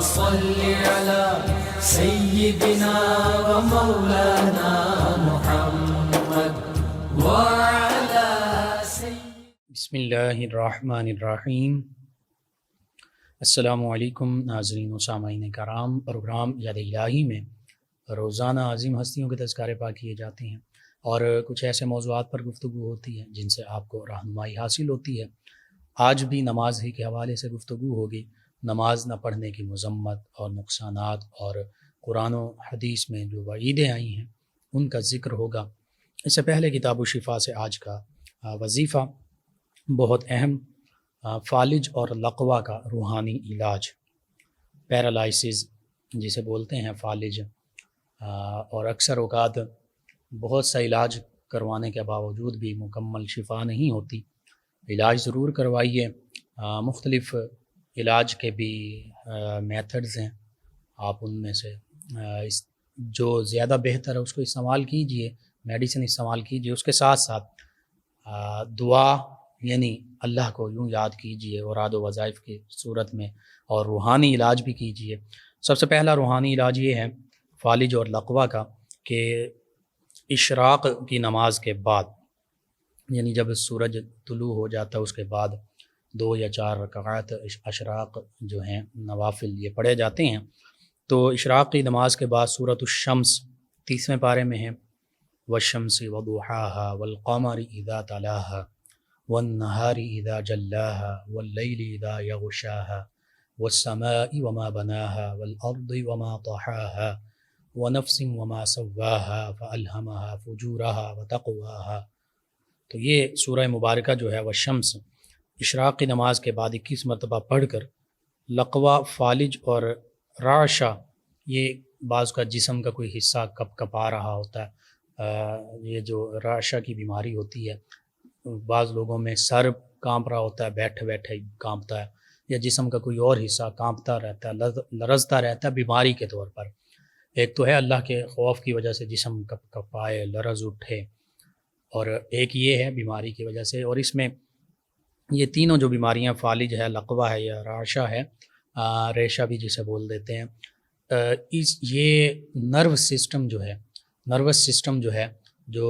صل على سيدنا ومولانا محمد وعلى بسم اللہ الرحمن الرحیم۔ السلام علیکم ناظرین و سامعین کرام، پروگرام یاد الہی میں روزانہ عظیم ہستیوں کے تذکارے پاک کیے جاتے ہیں اور کچھ ایسے موضوعات پر گفتگو ہوتی ہے جن سے آپ کو رہنمائی حاصل ہوتی ہے۔ آج بھی نماز ہی کے حوالے سے گفتگو ہوگی۔ نماز نہ پڑھنے کی مذمت اور نقصانات اور قرآن و حدیث میں جو وعیدیں آئی ہیں ان کا ذکر ہوگا۔ اس سے پہلے کتاب و شفا سے آج کا وظیفہ بہت اہم، فالج اور لقوہ کا روحانی علاج، پیرالائسز جسے بولتے ہیں فالج، اور اکثر اوقات بہت سا علاج کروانے کے باوجود بھی مکمل شفا نہیں ہوتی۔ علاج ضرور کروائیے، مختلف علاج کے بھی میتھڈز ہیں، آپ ان میں سے جو زیادہ بہتر ہے اس کو استعمال کیجئے، میڈیسن استعمال کیجئے، اس کے ساتھ ساتھ دعا یعنی اللہ کو یوں یاد کیجئے اوراد و وظائف کی صورت میں، اور روحانی علاج بھی کیجئے۔ سب سے پہلا روحانی علاج یہ ہے فالج اور لقوہ کا کہ اشراق کی نماز کے بعد، یعنی جب سورج طلوع ہو جاتا ہے اس کے بعد 2 یا 4 رکعات اشراق جو ہیں نوافل یہ پڑھے جاتے ہیں۔ تو اشراق کی نماز کے بعد سورۃ الشمس 30ویں پارے میں ہے، والشمس وضحاها والقمر اذا تلاها والنہار اذا جلاها واللیل اذا یغشاها والسماء وما بناها والارض وما طحاها ونفس وما سواها فألہمها فجورها وتقواها۔ تو یہ سورہ مبارکہ جو ہے والشمس اشراق کی نماز کے بعد 21 مرتبہ پڑھ کر لقوہ، فالج اور رعشہ، یہ بعض کا جسم کا کوئی حصہ کپ کپا رہا ہوتا ہے، یہ جو رعشہ کی بیماری ہوتی ہے، بعض لوگوں میں سر کانپ رہا ہوتا ہے، بیٹھے بیٹھے کانپتا ہے، یا جسم کا کوئی اور حصہ کانپتا رہتا ہے، لرزتا رہتا ہے بیماری کے طور پر۔ ایک تو ہے اللہ کے خوف کی وجہ سے جسم کپ کپائے، لرز اٹھے، اور ایک یہ ہے بیماری کی وجہ سے۔ اور اس میں یہ تینوں جو بیماریاں، فالج ہے، لقوہ ہے یا رعشہ ہے، ریشہ بھی جسے بول دیتے ہیں، یہ نروس سسٹم جو ہے، جو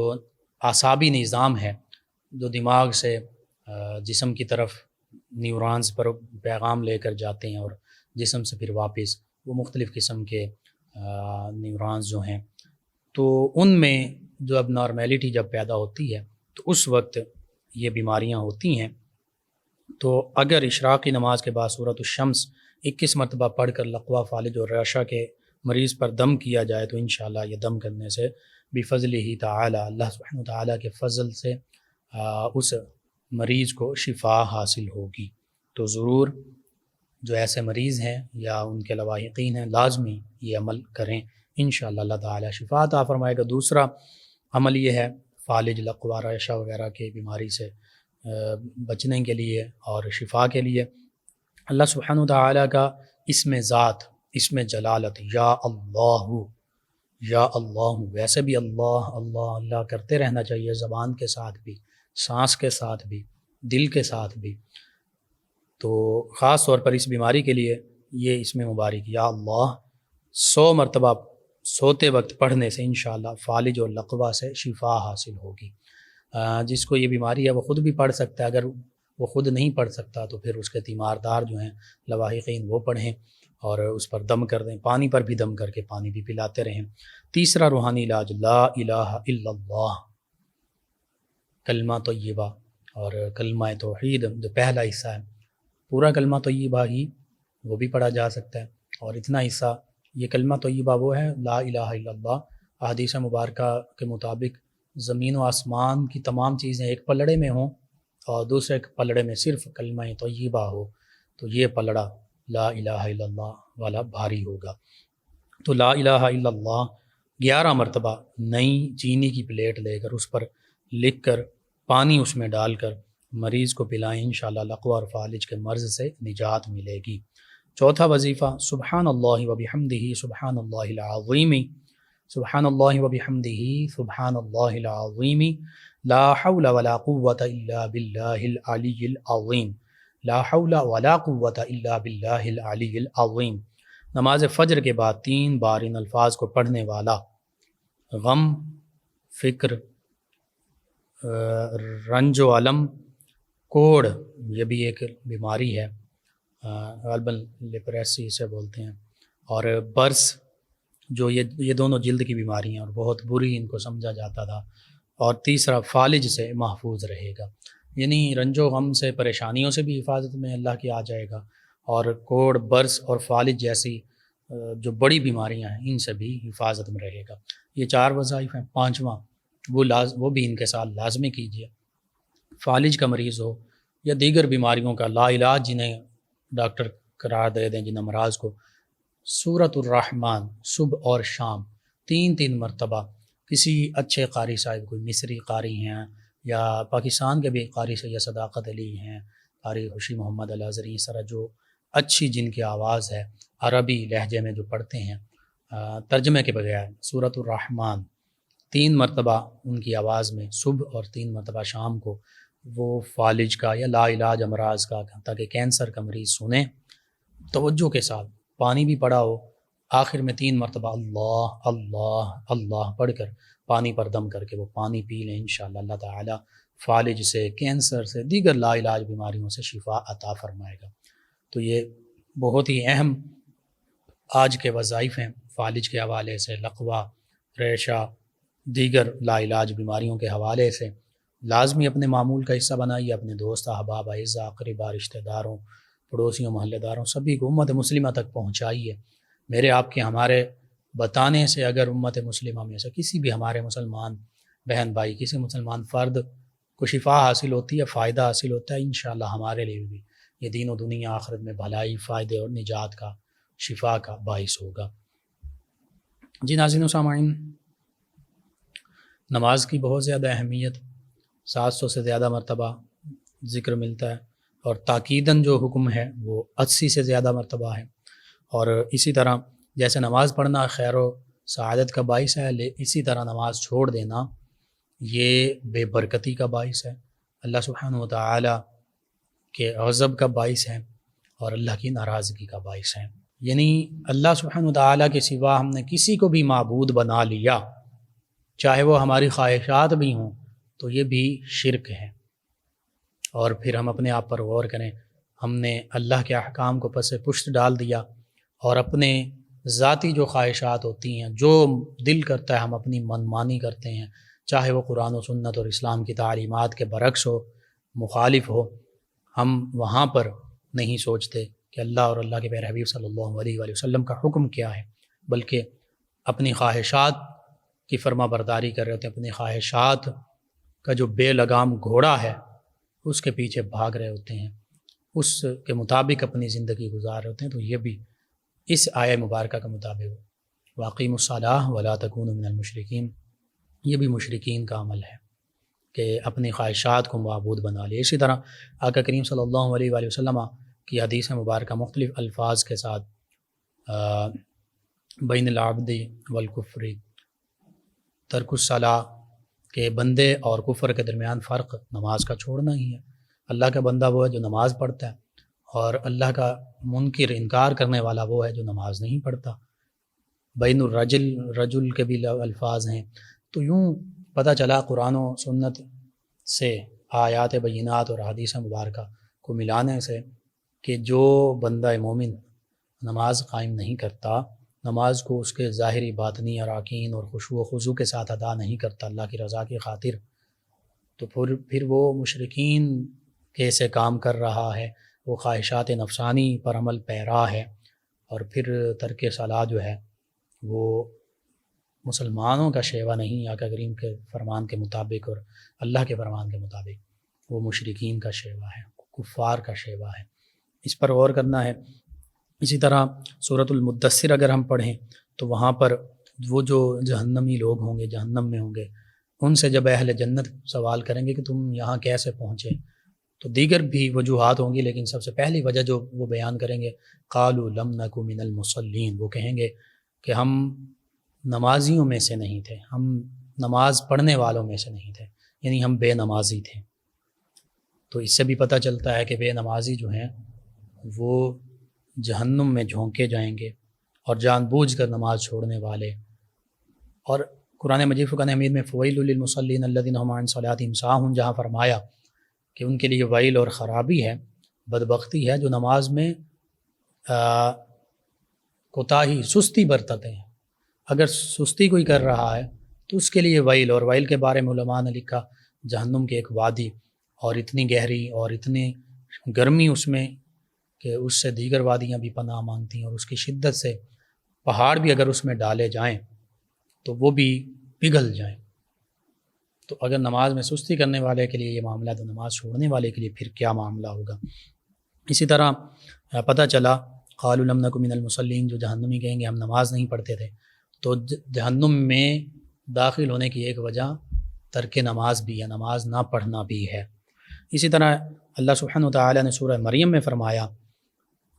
اعصابی نظام ہے، جو دماغ سے جسم کی طرف نیورونز پر پیغام لے کر جاتے ہیں اور جسم سے پھر واپس وہ مختلف قسم کے نیورونز جو ہیں، تو ان میں جو اب نارمیلٹی جب پیدا ہوتی ہے تو اس وقت یہ بیماریاں ہوتی ہیں۔ تو اگر اشراق کی نماز کے بعد سورۃ الشمس 21 مرتبہ پڑھ کر لقوہ، فالج اور رعشہ کے مریض پر دم کیا جائے تو انشاءاللہ یہ دم کرنے سے بفضلہ تعالی، اللہ سبحانہ وتعالی کے فضل سے اس مریض کو شفا حاصل ہوگی۔ تو ضرور جو ایسے مریض ہیں یا ان کے لواحقین ہیں لازمی یہ عمل کریں، انشاءاللہ اللہ تعالی شفا عطا فرمائے گا۔ دوسرا عمل یہ ہے فالج، لقوہ، رعشہ وغیرہ کی بیماری سے بچنے کے لیے اور شفا کے لیے اللہ سبحانہ وتعالی کا اسم ذات، اسم جلالت یا اللہ، یا اللہ، ویسے بھی اللہ اللہ اللہ کرتے رہنا چاہیے، زبان کے ساتھ بھی، سانس کے ساتھ بھی، دل کے ساتھ بھی۔ تو خاص طور پر اس بیماری کے لیے یہ اسم مبارک یا اللہ 100 مرتبہ سوتے وقت پڑھنے سے انشاءاللہ فالج اور لقوہ سے شفا حاصل ہوگی۔ جس کو یہ بیماری ہے وہ خود بھی پڑھ سکتا ہے، اگر وہ خود نہیں پڑھ سکتا تو پھر اس کے تیماردار جو ہیں لواحقین وہ پڑھیں اور اس پر دم کر دیں، پانی پر بھی دم کر کے پانی بھی پلاتے رہیں۔ تیسرا روحانی علاج لا الہ الا اللہ، کلمہ طیبہ اور کلمہ توحید جو پہلا حصہ ہے، پورا کلمہ طیبہ ہی وہ بھی پڑھا جا سکتا ہے، اور اتنا حصہ یہ کلمہ طیبہ وہ ہے لا الہ الا اللہ۔ احادیث مبارکہ کے مطابق زمین و آسمان کی تمام چیزیں ایک پلڑے میں ہوں اور دوسرے پلڑے میں صرف کلمہ طیبہ ہو تو یہ پلڑا لا الہ الا اللہ والا بھاری ہوگا۔ تو لا الہ الا اللہ 11 مرتبہ نئی چینی کی پلیٹ لے کر اس پر لکھ کر پانی اس میں ڈال کر مریض کو پلائیں، انشاءاللہ لقوہ اور فالج کے مرض سے نجات ملے گی۔ چوتھا وظیفہ سبحان اللہ و بحمدہ سبحان اللہ العظیم، سبحان اللہ و بحمدہ سبحان اللہ العظیم، لا حول ولا قوة الا باللہ العلی العظیم، لا حول ولا قوة الا باللہ العلی العظیم۔ نماز فجر کے بعد 3 بار ان الفاظ کو پڑھنے والا غم، فکر، رنج و علم، کوڑ، یہ بھی ایک بیماری ہے، غالباً لیپریسی سے بولتے ہیں، اور برس، جو یہ دونوں جلد کی بیماری ہیں اور بہت بری ان کو سمجھا جاتا تھا، اور تیسرا فالج سے محفوظ رہے گا، یعنی رنج و غم سے، پریشانیوں سے بھی حفاظت میں اللہ کی آ جائے گا، اور کوڑ، برس اور فالج جیسی جو بڑی بیماریاں ہیں ان سے بھی حفاظت میں رہے گا۔ یہ 4 وظائف ہیں۔ 5واں وہ بھی ان کے ساتھ لازمی کیجیے۔ فالج کا مریض ہو یا دیگر بیماریوں کا لا علاج جنہیں ڈاکٹر قرار دے دیں، جن امراض کو، سورۃ الرحمن صبح اور شام 3 مرتبہ، کسی اچھے قاری صاحب، کوئی مصری قاری ہیں یا پاکستان کے بھی قاری سید صداقت علی ہیں، قاری خوشی محمد الازری، اس طرح جو اچھی جن کی آواز ہے، عربی لہجے میں جو پڑھتے ہیں ترجمے کے بغیر، سورۃ الرحمن 3 مرتبہ ان کی آواز میں صبح اور 3 مرتبہ شام کو، وہ فالج کا یا لا علاج امراض کا، تاکہ کینسر کا مریض سنیں توجہ کے ساتھ، پانی بھی پڑا ہو، آخر میں 3 مرتبہ اللہ اللہ اللہ پڑھ کر پانی پر دم کر کے وہ پانی پی لیں، انشاءاللہ اللہ تعالی فالج سے، کینسر سے، دیگر لا علاج بیماریوں سے شفا عطا فرمائے گا۔ تو یہ بہت ہی اہم آج کے وظائف ہیں فالج کے حوالے سے، لقوہ، ریشہ، دیگر لا علاج بیماریوں کے حوالے سے لازمی اپنے معمول کا حصہ بنائیے، اپنے دوست، احباب، اعزاء، اقرباء، رشتہ داروں، پڑوسیوں، محلے داروں، سبھی کو امت مسلمہ تک پہنچائیے۔ میرے آپ کے ہمارے بتانے سے اگر امت مسلمہ میں سے کسی بھی ہمارے مسلمان بہن بھائی، کسی مسلمان فرد کو شفا حاصل ہوتی ہے، فائدہ حاصل ہوتا ہے، انشاءاللہ ہمارے لیے بھی یہ دین و دنیا آخرت میں بھلائی، فائدے اور نجات کا، شفا کا باعث ہوگا۔ جی ناظرین و سامعین، نماز کی بہت زیادہ اہمیت، 700 سے زیادہ مرتبہ ذکر ملتا ہے، اور تاکیداً جو حکم ہے وہ 80 سے زیادہ مرتبہ ہے، اور اسی طرح جیسے نماز پڑھنا خیر و سعادت کا باعث ہے، اسی طرح نماز چھوڑ دینا یہ بے برکتی کا باعث ہے، اللہ سبحانہ و تعالی کے غضب کا باعث ہے، اور اللہ کی ناراضگی کا باعث ہے۔ یعنی اللہ سبحانہ و تعالی کے سوا ہم نے کسی کو بھی معبود بنا لیا، چاہے وہ ہماری خواہشات بھی ہوں، تو یہ بھی شرک ہے۔ اور پھر ہم اپنے آپ پر غور کریں، ہم نے اللہ کے احکام کو پس پشت ڈال دیا، اور اپنے ذاتی جو خواہشات ہوتی ہیں، جو دل کرتا ہے ہم اپنی منمانی کرتے ہیں، چاہے وہ قرآن و سنت اور اسلام کی تعلیمات کے برعکس ہو، مخالف ہو، ہم وہاں پر نہیں سوچتے کہ اللہ اور اللہ کے پیارے حبیب صلی اللہ علیہ وآلہ وسلم کا حکم کیا ہے، بلکہ اپنی خواہشات کی فرما برداری کر رہے ہوتے ہیں، اپنی خواہشات کا جو بے لگام گھوڑا ہے اس کے پیچھے بھاگ رہے ہوتے ہیں، اس کے مطابق اپنی زندگی گزار رہے ہوتے ہیں۔ تو یہ بھی اس آیہ مبارکہ کا مطابق واقیموا الصلاۃ ولا تکونوا من المشرکین، یہ بھی مشرکین کا عمل ہے کہ اپنی خواہشات کو معبود بنا لے۔ اسی طرح آقا کریم صلی اللہ علیہ وآلہ وسلم کی حدیث مبارکہ مختلف الفاظ کے ساتھ بین العبد والکفر، ترک الصلاۃ، کہ بندے اور کفر کے درمیان فرق نماز کا چھوڑنا ہی ہے۔ اللہ کا بندہ وہ ہے جو نماز پڑھتا ہے، اور اللہ کا منکر، انکار کرنے والا وہ ہے جو نماز نہیں پڑھتا۔ بین الرجل کے بھی الفاظ ہیں۔ تو یوں پتہ چلا قرآن و سنت سے، آیات بینات اور حدیث مبارکہ کو ملانے سے، کہ جو بندہ مومن نماز قائم نہیں کرتا، نماز کو اس کے ظاہری باطنی اراکین اور خشوع و خضوع کے ساتھ ادا نہیں کرتا اللہ کی رضا کی خاطر، تو پھر وہ مشرکین کے سے کام کر رہا ہے، وہ خواہشات نفسانی پر عمل پیرا ہے، اور پھر ترک صلاۃ جو ہے وہ مسلمانوں کا شیوا نہیں، آقا کریم کے فرمان کے مطابق اور اللہ کے فرمان کے مطابق وہ مشرکین کا شیوا ہے، کفار کا شیوا ہے۔ اس پر غور کرنا ہے۔ اسی طرح سورۃ المدثر اگر ہم پڑھیں تو وہاں پر وہ جو جہنمی لوگ ہوں گے، جہنم میں ہوں گے، ان سے جب اہل جنت سوال کریں گے کہ تم یہاں کیسے پہنچے، تو دیگر بھی وجوہات ہوں گی، لیکن سب سے پہلی وجہ جو وہ بیان کریں گے، قالوا لم نک من المصلین، وہ کہیں گے کہ ہم نمازیوں میں سے نہیں تھے، ہم نماز پڑھنے والوں میں سے نہیں تھے، یعنی ہم بے نمازی تھے۔ تو اس سے بھی پتہ چلتا ہے کہ بے نمازی جو ہیں وہ جہنم میں جھونکے جائیں گے، اور جان بوجھ کر نماز چھوڑنے والے۔ اور قرآن مجید فرقان حمید میں فویل للمصلین الذین هم عن صلاتهم ساہون جہاں فرمایا کہ ان کے لیے ویل اور خرابی ہے، بدبختی ہے جو نماز میں کوتاہی سستی برتتے ہیں۔ اگر سستی کوئی کر رہا ہے تو اس کے لیے ویل، اور ویل کے بارے میں علماء نے لکھا جہنم کی ایک وادی، اور اتنی گہری اور اتنی گرمی اس میں کہ اس سے دیگر وادیاں بھی پناہ مانگتی ہیں، اور اس کی شدت سے پہاڑ بھی اگر اس میں ڈالے جائیں تو وہ بھی پگھل جائیں۔ تو اگر نماز میں سستی کرنے والے کے لیے یہ معاملہ ہے تو نماز چھوڑنے والے کے لیے پھر کیا معاملہ ہوگا۔ اسی طرح پتہ چلا قالوا لم نک من المصلین، جو جہنمی کہیں گے ہم نماز نہیں پڑھتے تھے، تو جہنم میں داخل ہونے کی ایک وجہ ترک نماز بھی ہے، نماز نہ پڑھنا بھی ہے۔ اسی طرح اللہ سبحانہ وتعالی نے سورہ مریم میں فرمایا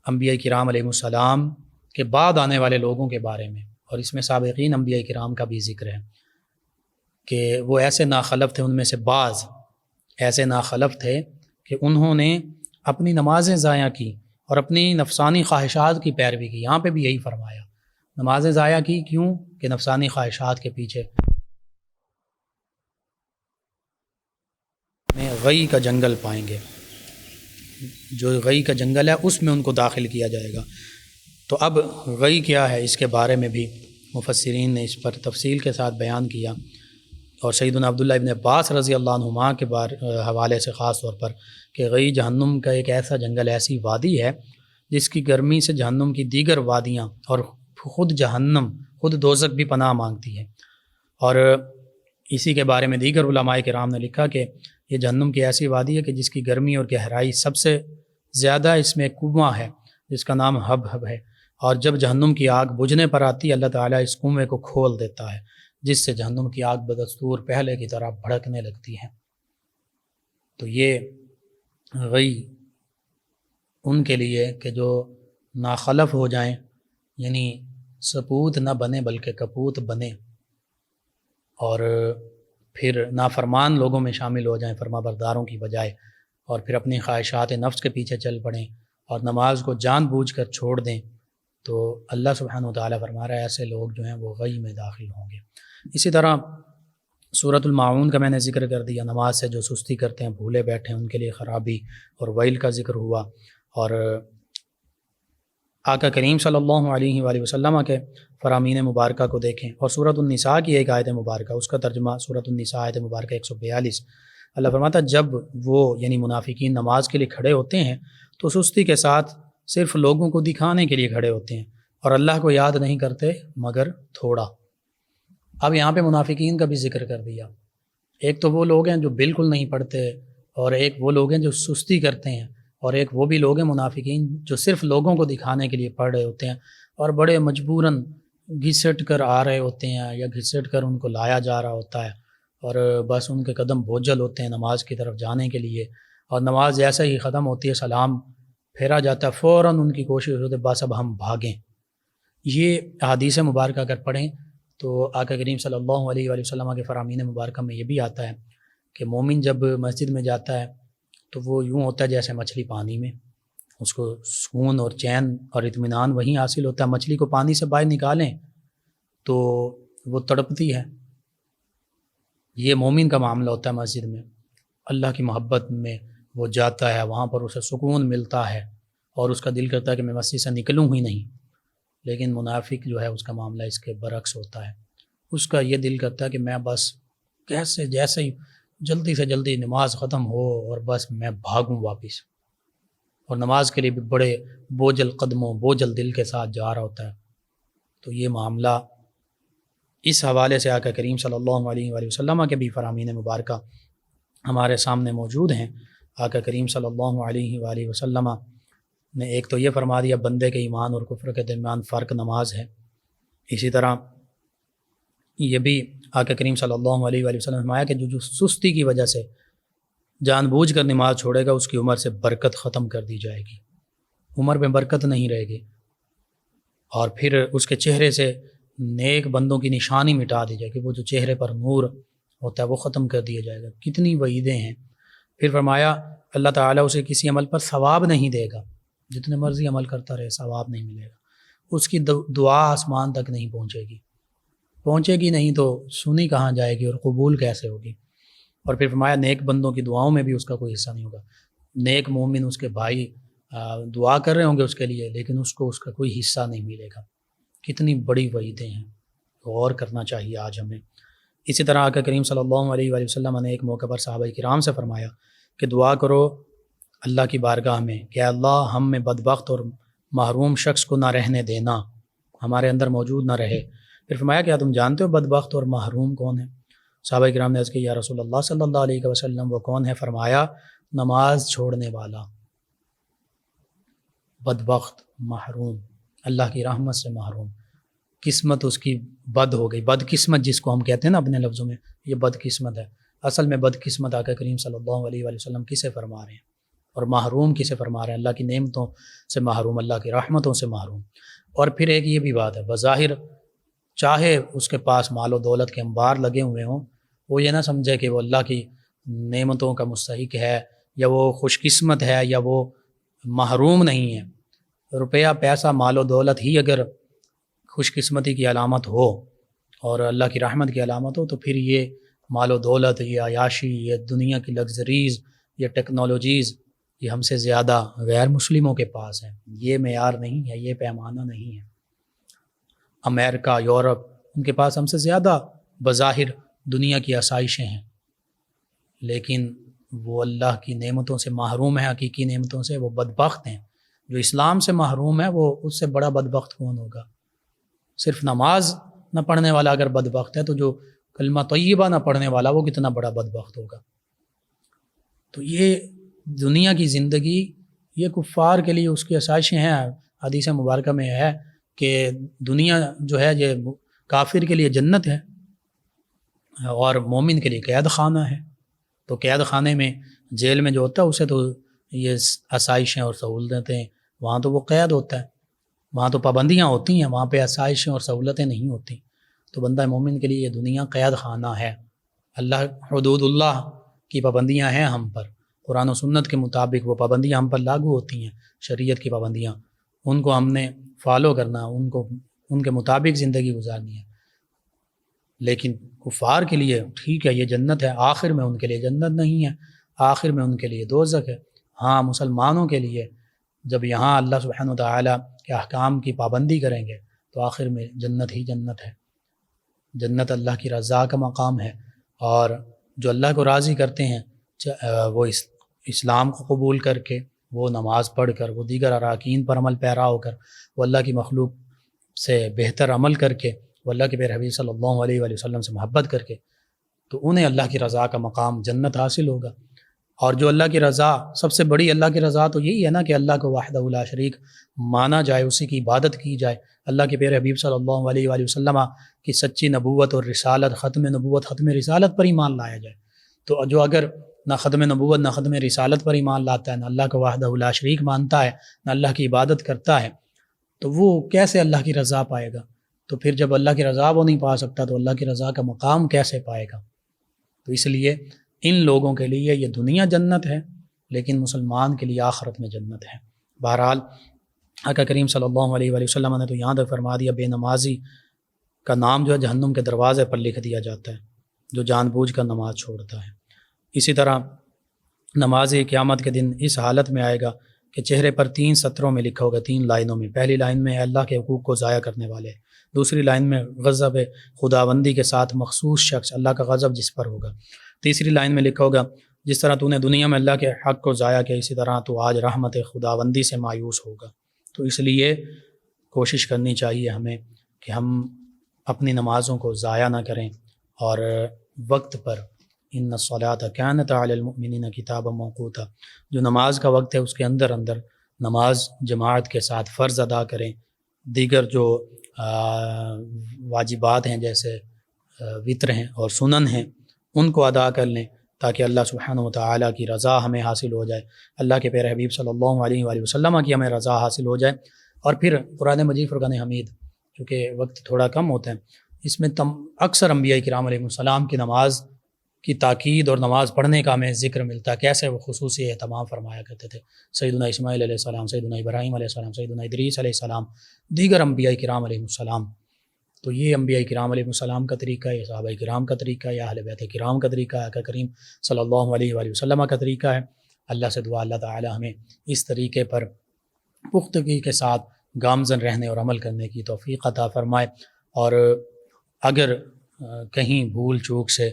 انبیاء کرام علیہ السلام کے بعد آنے والے لوگوں کے بارے میں، اور اس میں سابقین انبیاء کرام کا بھی ذکر ہے کہ وہ ایسے ناخلف تھے، ان میں سے بعض ایسے ناخلف تھے کہ انہوں نے اپنی نمازیں ضائع کی اور اپنی نفسانی خواہشات کی پیروی کی۔ یہاں پہ بھی یہی فرمایا، نمازیں ضائع کی کیوں؟ کہ نفسانی خواہشات کے پیچھے میں غی کا جنگل پائیں گے، جو غی کا جنگل ہے اس میں ان کو داخل کیا جائے گا۔ تو اب غی کیا ہے اس کے بارے میں بھی مفسرین نے اس پر تفصیل کے ساتھ بیان کیا، اور سیدنا عبداللہ ابن عباس رضی اللہ عنہما کے حوالے سے خاص طور پر کہ غی جہنم کا ایک ایسا جنگل، ایسی وادی ہے جس کی گرمی سے جہنم کی دیگر وادیاں اور خود جہنم، خود دوزخ بھی پناہ مانگتی ہے۔ اور اسی کے بارے میں دیگر علماء کرام نے لکھا کہ یہ جہنم کی ایسی وادی ہے کہ جس کی گرمی اور گہرائی سب سے زیادہ، اس میں کنواں ہے جس کا نام حب ہے، اور جب جہنم کی آگ بجھنے پر آتی ہے اللہ تعالیٰ اس کنویں کو کھول دیتا ہے، جس سے جہنم کی آگ بدستور پہلے کی طرح بھڑکنے لگتی ہے۔ تو یہ غی ان کے لیے کہ جو ناخلف ہو جائیں، یعنی سپوت نہ بنے بلکہ کپوت بنے، اور پھر نافرمان لوگوں میں شامل ہو جائیں فرما برداروں کی بجائے، اور پھر اپنی خواہشات نفس کے پیچھے چل پڑیں اور نماز کو جان بوجھ کر چھوڑ دیں، تو اللہ سبحانہ وتعالیٰ فرما رہا ہے ایسے لوگ جو ہیں وہ غی میں داخل ہوں گے۔ اسی طرح سورۃ الماعون کا میں نے ذکر کر دیا، نماز سے جو سستی کرتے ہیں، بھولے بیٹھے ہیں، ان کے لیے خرابی اور ویل کا ذکر ہوا۔ اور آقا کریم صلی اللہ علیہ وآلہ وسلم کے فرامین مبارکہ کو دیکھیں، اور سورۃ النساء کی ایک آیت مبارکہ، اس کا ترجمہ سورۃ النساء آیت مبارکہ 142، اللہ فرماتا ہے جب وہ یعنی منافقین نماز کے لیے کھڑے ہوتے ہیں تو سستی کے ساتھ صرف لوگوں کو دکھانے کے لیے کھڑے ہوتے ہیں، اور اللہ کو یاد نہیں کرتے مگر تھوڑا۔ اب یہاں پہ منافقین کا بھی ذکر کر دیا، ایک تو وہ لوگ ہیں جو بالکل نہیں پڑھتے، اور ایک وہ لوگ ہیں جو سستی کرتے ہیں، اور ایک وہ بھی لوگ ہیں منافقین جو صرف لوگوں کو دکھانے کے لیے پڑھ رہے ہوتے ہیں، اور بڑے مجبوراً گھسٹ کر آ رہے ہوتے ہیں، یا گھسٹ کر ان کو لایا جا رہا ہوتا ہے، اور بس ان کے قدم بوجھل ہوتے ہیں نماز کی طرف جانے کے لیے، اور نماز جیسے ہی ختم ہوتی ہے، سلام پھیرا جاتا ہے، فوراً ان کی کوشش ہوتی ہے بس اب ہم بھاگیں۔ یہ احادیث مبارکہ اگر پڑھیں تو آقا کریم صلی اللہ علیہ وآلہ وسلم کے فرامین مبارکہ میں یہ بھی آتا ہے کہ مومن جب مسجد میں جاتا ہے تو وہ یوں ہوتا ہے جیسے مچھلی پانی میں، اس کو سکون اور چین اور اطمینان وہیں حاصل ہوتا ہے۔ مچھلی کو پانی سے باہر نکالیں تو وہ تڑپتی ہے، یہ مومن کا معاملہ ہوتا ہے۔ مسجد میں اللہ کی محبت میں وہ جاتا ہے، وہاں پر اسے سکون ملتا ہے، اور اس کا دل کرتا ہے کہ میں مسجد سے نکلوں ہی نہیں۔ لیکن منافق جو ہے اس کا معاملہ اس کے برعکس ہوتا ہے، اس کا یہ دل کرتا ہے کہ میں بس جیسے ہی جلدی سے جلدی نماز ختم ہو اور بس میں بھاگوں واپس، اور نماز کے لیے بھی بڑے بوجھل قدموں، بوجھل دل کے ساتھ جا رہا ہوتا ہے۔ تو یہ معاملہ اس حوالے سے آقا کریم صلی اللہ علیہ وآلہ وسلم کے بھی فرامین مبارکہ ہمارے سامنے موجود ہیں۔ آقا کریم صلی اللہ علیہ وآلہ وسلم نے ایک تو یہ فرما دیا بندے کے ایمان اور کفر کے درمیان فرق نماز ہے، اسی طرح یہ بھی آقا کریم صلی اللہ علیہ وآلہ وسلم نے فرمایا کہ جو سستی کی وجہ سے جان بوجھ کر نماز چھوڑے گا اس کی عمر سے برکت ختم کر دی جائے گی، عمر میں برکت نہیں رہے گی، اور پھر اس کے چہرے سے نیک بندوں کی نشانی مٹا دی جائے گی، وہ جو چہرے پر نور ہوتا ہے وہ ختم کر دیا جائے گا۔ کتنی وعیدیں ہیں۔ پھر فرمایا اللہ تعالیٰ اسے کسی عمل پر ثواب نہیں دے گا، جتنے مرضی عمل کرتا رہے ثواب نہیں ملے گا۔ اس کی دعا آسمان تک نہیں پہنچے گی نہیں تو سنی کہاں جائے گی اور قبول کیسے ہوگی؟ اور پھر فرمایا نیک بندوں کی دعاؤں میں بھی اس کا کوئی حصہ نہیں ہوگا۔ نیک مومن اس کے بھائی دعا کر رہے ہوں گے اس کے لیے، لیکن اس کو اس کا کوئی حصہ نہیں ملے گا۔ کتنی بڑی وعیدیں ہیں، غور کرنا چاہیے آج ہمیں۔ اسی طرح آقا کریم صلی اللہ علیہ وآلہ وسلم نے ایک موقع پر صحابہ کرام سے فرمایا کہ دعا کرو اللہ کی بارگاہ میں کہ اللہ ہم میں بدبخت اور محروم شخص کو نہ رہنے دینا، ہمارے اندر موجود نہ رہے۔ پھر فرمایا کیا تم جانتے ہو بدبخت اور محروم کون ہے؟ صحابہ کرام نے عرض کیا یا رسول اللہ صلی اللہ علیہ وسلم وہ کون ہے؟ فرمایا نماز چھوڑنے والا بدبخت، محروم، اللہ کی رحمت سے محروم، قسمت اس کی بد ہو گئی۔ بد قسمت جس کو ہم کہتے ہیں نا اپنے لفظوں میں، یہ بد قسمت ہے۔ اصل میں بد قسمت آقا کریم صلی اللہ علیہ وآلہ وسلم کسے فرما رہے ہیں اور محروم کسے فرما رہے ہیں؟ اللہ کی نعمتوں سے محروم، اللہ کی رحمتوں سے محروم۔ اور پھر ایک یہ بھی بات ہے، بظاہر چاہے اس کے پاس مال و دولت کے انبار لگے ہوئے ہوں، وہ یہ نہ سمجھے کہ وہ اللہ کی نعمتوں کا مستحق ہے یا وہ خوش قسمت ہے یا وہ محروم نہیں ہے۔ روپیہ پیسہ مال و دولت ہی اگر خوش قسمتی کی علامت ہو اور اللہ کی رحمت کی علامت ہو، تو پھر یہ مال و دولت، یہ عیاشی، یہ دنیا کی لگژریز، یہ ٹیکنالوجیز، یہ ہم سے زیادہ غیر مسلموں کے پاس ہیں۔ یہ معیار نہیں ہے، یہ پیمانہ نہیں ہے۔ امریکہ، یورپ، ان کے پاس ہم سے زیادہ بظاہر دنیا کی آسائشیں ہیں، لیکن وہ اللہ کی نعمتوں سے محروم ہیں، حقیقی نعمتوں سے وہ بدبخت ہیں۔ جو اسلام سے محروم ہے وہ اس سے بڑا بدبخت کون ہوگا؟ صرف نماز نہ پڑھنے والا اگر بدبخت ہے تو جو کلمہ طیبہ نہ پڑھنے والا وہ کتنا بڑا بدبخت ہوگا۔ تو یہ دنیا کی زندگی یہ کفار کے لیے اس کی آسائشیں ہیں۔ حدیث مبارکہ میں ہے کہ دنیا جو ہے یہ کافر کے لیے جنت ہے اور مومن کے لیے قید خانہ ہے۔ تو قید خانے میں، جیل میں جو ہوتا ہے اسے تو یہ آسائشیں اور سہولتیں، وہاں تو وہ قید ہوتا ہے، وہاں تو پابندیاں ہوتی ہیں، وہاں پہ آسائشیں اور سہولتیں نہیں ہوتی۔ تو بندہ مومن کے لیے یہ دنیا قید خانہ ہے۔ اللہ حدود اللہ کی پابندیاں ہیں ہم پر، قرآن و سنت کے مطابق وہ پابندیاں ہم پر لاگو ہوتی ہیں، شریعت کی پابندیاں، ان کو ہم نے فالو کرنا، ان کے مطابق زندگی گزارنی ہے۔ لیکن کفار کے لیے ٹھیک ہے یہ جنت ہے، آخر میں ان کے لیے جنت نہیں ہے، آخر میں ان کے لیے دوزخ ہے۔ ہاں مسلمانوں کے لیے جب یہاں اللہ سبحانہ و تعالیٰ کے احکام کی پابندی کریں گے تو آخر میں جنت ہی جنت ہے۔ جنت اللہ کی رضا کا مقام ہے، اور جو اللہ کو راضی کرتے ہیں وہ اسلام کو قبول کر کے، وہ نماز پڑھ کر، وہ دیگر اراکین پر عمل پیرا ہو کر، وہ اللہ کی مخلوق سے بہتر عمل کر کے، وہ اللہ کے پیارے حبیب صلی اللہ علیہ وآلہ وسلم سے محبت کر کے، تو انہیں اللہ کی رضا کا مقام جنت حاصل ہوگا۔ اور جو اللہ کی رضا، سب سے بڑی اللہ کی رضا تو یہی ہے نا کہ اللہ کو وحدہ لا شریک مانا جائے، اسی کی عبادت کی جائے، اللہ کے پیارے حبیب صلی اللہ علیہ وآلہ وسلم کی سچی نبوت اور رسالت، ختم نبوت، ختم رسالت پر ایمان لایا جائے۔ تو جو اگر نہ ختم نبوت نہ ختم رسالت پر ایمان لاتا ہے، نہ اللہ کو وحدہ لا شریک مانتا ہے، نہ اللہ کی عبادت کرتا ہے، تو وہ کیسے اللہ کی رضا پائے گا؟ تو پھر جب اللہ کی رضا وہ نہیں پا سکتا تو اللہ کی رضا کا مقام کیسے پائے گا؟ تو اس لیے ان لوگوں کے لیے یہ دنیا جنت ہے، لیکن مسلمان کے لیے آخرت میں جنت ہے۔ بہرحال آقا کریم صلی اللہ علیہ وآلہ وسلم نے تو یہاں تک فرما دیا، بے نمازی کا نام جو ہے جہنم کے دروازے پر لکھ دیا جاتا ہے، جو جان بوجھ کر نماز چھوڑتا ہے۔ اسی طرح نماز قیامت کے دن اس حالت میں آئے گا کہ چہرے پر 3 سطروں میں لکھا ہوگا، 3 لائنوں میں۔ پہلی لائن میں اللہ کے حقوق کو ضائع کرنے والے، دوسری لائن میں غضب خداوندی کے ساتھ مخصوص شخص، اللہ کا غضب جس پر ہوگا، تیسری لائن میں لکھا ہوگا جس طرح تو نے دنیا میں اللہ کے حق کو ضائع کیا، اسی طرح تو آج رحمت خداوندی سے مایوس ہوگا۔ تو اس لیے کوشش کرنی چاہیے ہمیں کہ ہم اپنی نمازوں کو ضائع نہ کریں، اور وقت پر، ان الصلاۃ کانت علی المؤمنین کتابا موقوتا، جو نماز کا وقت ہے اس کے اندر نماز جماعت کے ساتھ فرض ادا کریں، دیگر جو واجبات ہیں جیسے وطر ہیں اور سنن ہیں ان کو ادا کر لیں، تاکہ اللہ سبحانہ و تعالیٰ کی رضا ہمیں حاصل ہو جائے، اللہ کے پیارے حبیب صلی اللہ علیہ وآلہ وسلم کی ہمیں رضا حاصل ہو جائے۔ اور پھر قرآن مجید فرقان حمید، چونکہ وقت تھوڑا کم ہوتا ہے، اس میں اکثر انبیاء کرام علیہ السلام کی نماز کی تاکید اور نماز پڑھنے کا ہمیں ذکر ملتا ہے، کیسے وہ خصوصی اہتمام فرمایا کرتے تھے۔ سیدنا اسماعیل علیہ السلام، سیدنا ابراہیم علیہ السلام، سیدنا ادریس علیہ السلام، دیگر انبیاء کرام علیہ السلام۔ تو یہ انبیاء کرام علیہ السلام کا طریقہ ہے، یہ صحابہ کرام کا طریقہ ہے، یا اہل بیت کرام کا طریقہ ہے، آقا کریم صلی اللہ علیہ وآلہ وسلم کا طریقہ ہے۔ اللہ سے دعا اللہ تعالی ہمیں اس طریقے پر پختگی کے ساتھ گامزن رہنے اور عمل کرنے کی توفیق عطا فرمائے۔ اور اگر کہیں بھول چوک سے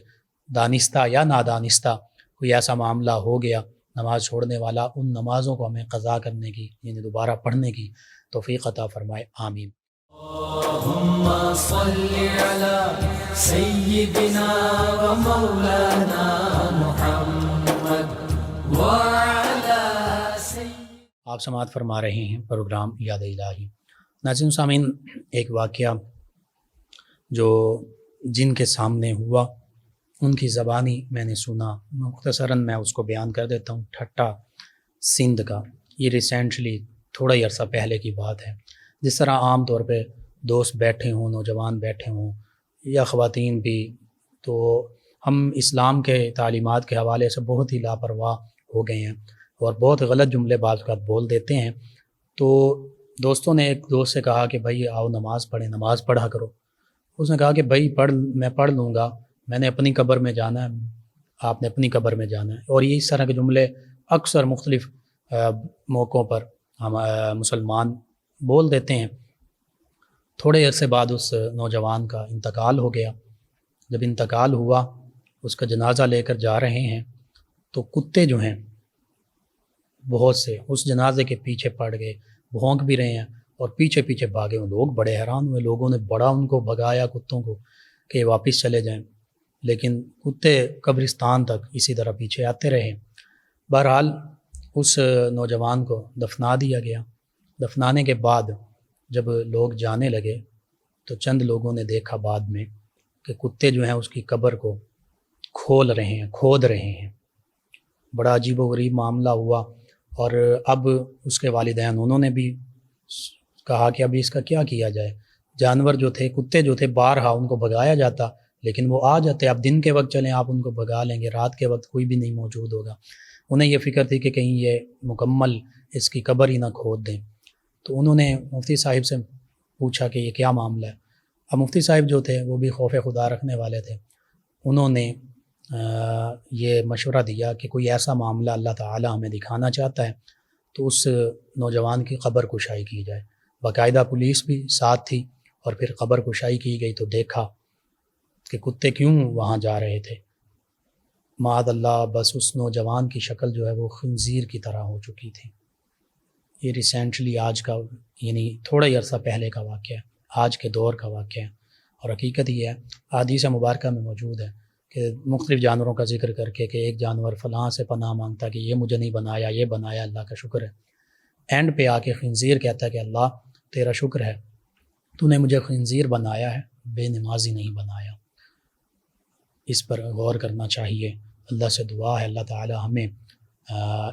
دانستہ یا نادانستہ کوئی ایسا معاملہ ہو گیا نماز چھوڑنے والا، ان نمازوں کو ہمیں قضا کرنے کی، یعنی دوبارہ پڑھنے کی توفیق عطا فرمائے، آمین۔ اللهم صل على سيدنا ومولانا محمد وعلى آپ سماعت فرما رہے ہیں پروگرام یاد الہی۔ ناظرین سامعین، ایک واقعہ جو جن کے سامنے ہوا ان کی زبانی میں نے سنا، مختصراً میں اس کو بیان کر دیتا ہوں۔ ٹھٹا سندھ کا، یہ ریسنٹلی تھوڑا ہی عرصہ پہلے کی بات ہے۔ جس طرح عام طور پہ دوست بیٹھے ہوں، نوجوان بیٹھے ہوں یا خواتین بھی، تو ہم اسلام کے تعلیمات کے حوالے سے بہت ہی لاپرواہ ہو گئے ہیں اور بہت غلط جملے بعض اوقات بول دیتے ہیں۔ تو دوستوں نے ایک دوست سے کہا کہ بھائی آؤ نماز پڑھیں، نماز پڑھا کرو۔ اس نے کہا کہ بھائی میں پڑھ لوں گا، میں نے اپنی قبر میں جانا ہے، آپ نے اپنی قبر میں جانا ہے۔ اور اس طرح کے جملے اکثر مختلف موقعوں پر ہم مسلمان بول دیتے ہیں۔ تھوڑے عرصے بعد اس نوجوان کا انتقال ہو گیا۔ جب انتقال ہوا، اس کا جنازہ لے کر جا رہے ہیں تو کتے جو ہیں بہت سے اس جنازے کے پیچھے پڑ گئے، بھونک بھی رہے ہیں اور پیچھے پیچھے بھاگے۔ لوگ بڑے حیران ہوئے، لوگوں نے بڑا ان کو بھگایا کتوں کو کہ واپس چلے جائیں، لیکن کتے قبرستان تک اسی طرح پیچھے آتے رہے۔ بہرحال اس نوجوان کو دفنا دیا گیا۔ دفنانے کے بعد جب لوگ جانے لگے تو چند لوگوں نے دیکھا بعد میں کہ کتے جو ہیں اس کی قبر کو کھود رہے ہیں۔ بڑا عجیب و غریب معاملہ ہوا۔ اور اب اس کے والدین انہوں نے بھی کہا کہ ابھی اس کا کیا کیا جائے۔ جانور جو تھے، کتے جو تھے، بارہا ان کو بھگایا جاتا لیکن وہ آ جاتے۔ اب دن کے وقت چلیں آپ ان کو بھگا لیں گے، رات کے وقت کوئی بھی نہیں موجود ہوگا۔ انہیں یہ فکر تھی کہ کہیں یہ مکمل اس کی قبر ہی نہ کھود دیں۔ تو انہوں نے مفتی صاحب سے پوچھا کہ یہ کیا معاملہ ہے۔ اب مفتی صاحب جو تھے وہ بھی خوف خدا رکھنے والے تھے۔ انہوں نے یہ مشورہ دیا کہ کوئی ایسا معاملہ اللہ تعالی ہمیں دکھانا چاہتا ہے تو اس نوجوان کی قبر کشائی کی جائے۔ باقاعدہ پولیس بھی ساتھ تھی اور پھر قبر کشائی کی گئی تو دیکھا کہ کتے کیوں وہاں جا رہے تھے۔ معاذ اللہ، بس اس نوجوان کی شکل جو ہے وہ خنزیر کی طرح ہو چکی تھی۔ یہ ریسنٹلی آج کا، یعنی تھوڑا ہی عرصہ پہلے کا واقعہ ہے، آج کے دور کا واقعہ ہے۔ اور حقیقت یہ ہے، احادیث مبارکہ میں موجود ہے کہ مختلف جانوروں کا ذکر کر کے کہ ایک جانور فلاں سے پناہ مانگتا کہ یہ مجھے نہیں بنایا، یہ بنایا، اللہ کا شکر ہے۔ اینڈ پہ آ کے خنزیر کہتا ہے کہ اللہ تیرا شکر ہے، تو نے مجھے خنزیر بنایا ہے، بے نمازی نہیں بنایا۔ اس پر غور کرنا چاہیے۔ اللہ سے دعا ہے اللہ تعالی ہمیں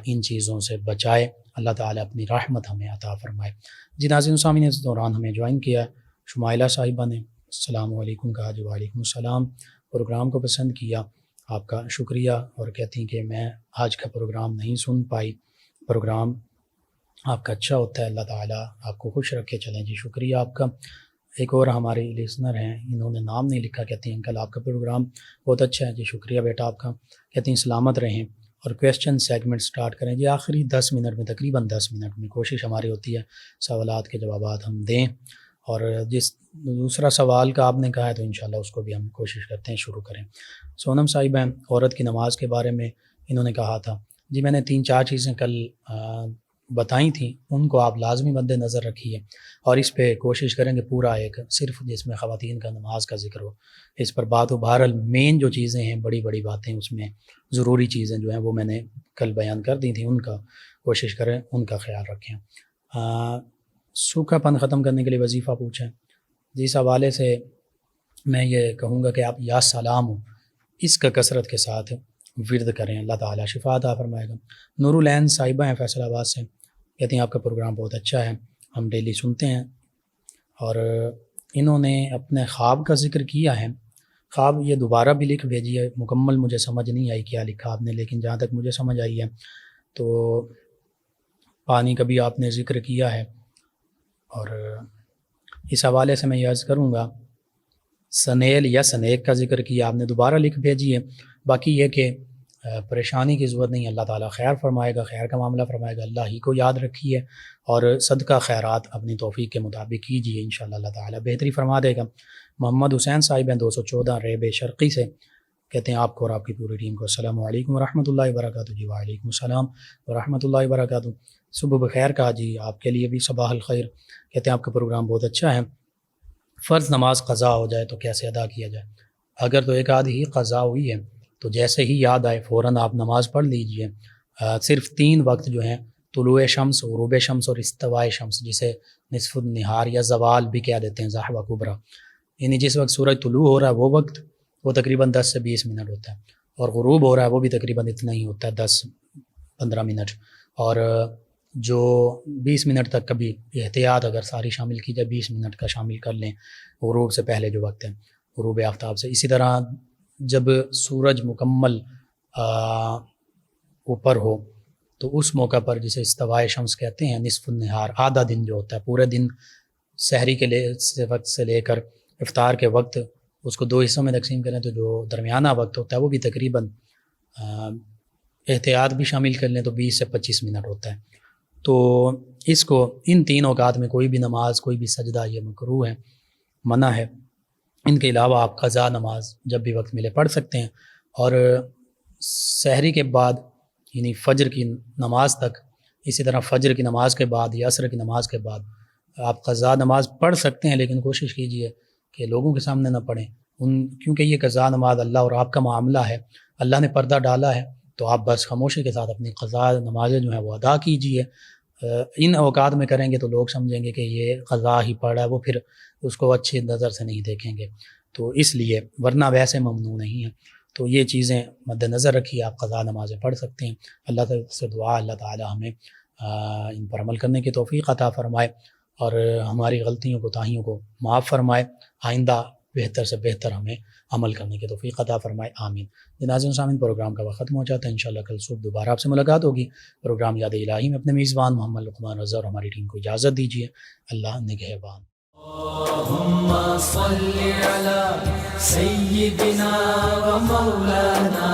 ان چیزوں سے بچائے، اللہ تعالی اپنی رحمت ہمیں عطا فرمائے۔ جی ناظرین سامعین، اس دوران ہمیں جوائن کیا شمائلہ صاحبہ نے، السلام علیکم کہا جی، وعلیکم السلام۔ پروگرام کو پسند کیا، آپ کا شکریہ، اور کہتی ہیں کہ میں آج کا پروگرام نہیں سن پائی، پروگرام آپ کا اچھا ہوتا ہے، اللہ تعالیٰ آپ کو خوش رکھے چلیں جی، شکریہ آپ کا۔ ایک اور ہمارے لسنر ہیں، انہوں نے نام نہیں لکھا، کہتی ہیں انکل آپ کا پروگرام بہت اچھا ہے جی، شکریہ بیٹا آپ کا۔ کہتی ہیں سلامت رہیں اور کویسچن سیگمنٹ سٹارٹ کریں جی، آخری 10 منٹ میں، تقریباً 10 منٹ میں کوشش ہماری ہوتی ہے سوالات کے جوابات ہم دیں، اور جس دوسرا سوال کا آپ نے کہا ہے تو انشاءاللہ اس کو بھی ہم کوشش کرتے ہیں شروع کریں۔ سونم صاحب ہیں، عورت کی نماز کے بارے میں انہوں نے کہا تھا جی، میں نے 3-4 چیزیں کل بتائی تھیں، ان کو آپ لازمی مد نظر رکھیے اور اس پہ کوشش کریں کہ پورا ایک صرف جس میں خواتین کا نماز کا ذکر ہو اس پر بات ہو۔ بہرحال مین جو چیزیں ہیں، بڑی بڑی باتیں، اس میں ضروری چیزیں جو ہیں وہ میں نے کل بیان کر دی تھیں، ان کا کوشش کریں، ان کا خیال رکھیں۔ سوکھا پن ختم کرنے کے لیے وظیفہ پوچھیں جی، اس حوالے سے میں یہ کہوں گا کہ آپ یا سلام ہو اس کا کثرت کے ساتھ ورد کریں، اللہ تعالیٰ شفا عطا فرمائے گا۔ نور العین صاحبہ ہیں فیصل آباد سے، کہتے ہیں آپ کا پروگرام بہت اچھا ہے، ہم ڈیلی سنتے ہیں، اور انہوں نے اپنے خواب کا ذکر کیا ہے خواب یہ دوبارہ بھی لکھ بھیجیے، مکمل مجھے سمجھ نہیں آئی کیا لکھا آپ نے، لیکن جہاں تک مجھے سمجھ آئی ہے تو پانی کا بھی آپ نے ذکر کیا ہے، اور اس حوالے سے میں یہ عرض کروں گا سنیل یا سنیک کا ذکر کیا آپ نے، دوبارہ لکھ بھیجیے۔ باقی یہ کہ پریشانی کی ضرورت نہیں، اللہ تعالیٰ خیر فرمائے گا، خیر کا معاملہ فرمائے گا، اللہ ہی کو یاد رکھیے اور صدقہ خیرات اپنی توفیق کے مطابق کیجیے، انشاءاللہ اللہ تعالیٰ بہتری فرما دے گا۔ محمد حسین صاحب ہیں 214 ریب شرقی سے، کہتے ہیں آپ کو اور آپ کی پوری ٹیم کو السلام علیکم ورحمۃ اللہ وبرکاتہ۔ جی وعلیکم السلام ورحمۃ اللہ وبرکاتہ، صبح بخیر کہا جی، آپ کے لیے بھی صباح الخیر۔ کہتے ہیں آپ کا پروگرام بہت اچھا ہے، فرض نماز قضا ہو جائے تو کیسے ادا کیا جائے؟ اگر تو ایک آدھی ہی قضا ہوئی ہے تو جیسے ہی یاد آئے فوراً آپ نماز پڑھ لیجئے۔ صرف 3 وقت جو ہیں، طلوع شمس، غروب شمس اور استواء شمس، جسے نصف النہار یا زوال بھی کہہ دیتے ہیں، ضحوہ کبریٰ، یعنی جس وقت سورج طلوع ہو رہا ہے وہ وقت، وہ تقریباً 10 سے 20 منٹ ہوتا ہے، اور غروب ہو رہا ہے وہ بھی تقریباً اتنا ہی ہوتا ہے، 10-15 منٹ، اور جو 20 منٹ تک کبھی احتیاط اگر ساری شامل کی جائے 20 منٹ کا شامل کر لیں غروب سے پہلے جو وقت ہے، غروب آفتاب سے۔ اسی طرح جب سورج مکمل اوپر ہو تو اس موقع پر جسے استواء شمس کہتے ہیں، نصف النہار، آدھا دن جو ہوتا ہے، پورے دن سحری کے وقت سے لے کر افطار کے وقت، اس کو 2 حصوں میں تقسیم کریں تو جو درمیانہ وقت ہوتا ہے وہ بھی تقریباً احتیاط بھی شامل کر لیں تو 20 سے 25 منٹ ہوتا ہے۔ تو اس کو ان 3 اوقات میں کوئی بھی نماز، کوئی بھی سجدہ یہ مکروہ ہے، منع ہے۔ ان کے علاوہ آپ قضا نماز جب بھی وقت ملے پڑھ سکتے ہیں، اور سحری کے بعد یعنی فجر کی نماز تک، اسی طرح فجر کی نماز کے بعد یا عصر کی نماز کے بعد آپ قضا نماز پڑھ سکتے ہیں، لیکن کوشش کیجئے کہ لوگوں کے سامنے نہ پڑھیں، کیونکہ یہ قضا نماز اللہ اور آپ کا معاملہ ہے، اللہ نے پردہ ڈالا ہے، تو آپ بس خاموشی کے ساتھ اپنی قضا نمازیں جو ہیں وہ ادا کیجئے۔ ان اوقات میں کریں گے تو لوگ سمجھیں گے کہ یہ قضا ہی پڑھا ہے، وہ پھر اس کو اچھی نظر سے نہیں دیکھیں گے، تو اس لیے، ورنہ ویسے ممنوع نہیں ہے۔ تو یہ چیزیں مد نظر رکھیے، آپ قضا نمازیں پڑھ سکتے ہیں۔ اللہ تعالیٰ سے دعا اللہ تعالیٰ ہمیں ان پر عمل کرنے کی توفیق عطا فرمائے اور ہماری غلطیوں کوتاہیوں کو معاف فرمائے، آئندہ بہتر سے بہتر ہمیں عمل کرنے کی توفیق عطا فرمائے، آمین۔ ناظرین سامعین، پروگرام کا وقت ختم ہو جاتا ہے، انشاءاللہ کل صبح دوبارہ آپ سے ملاقات ہوگی۔ پروگرام یاد الہی میں اپنے میزبان محمد لقمان رضا اور ہماری ٹیم کو اجازت دیجیے، اللہ نگہبان۔ اللهم صل على سيدنا ومولانا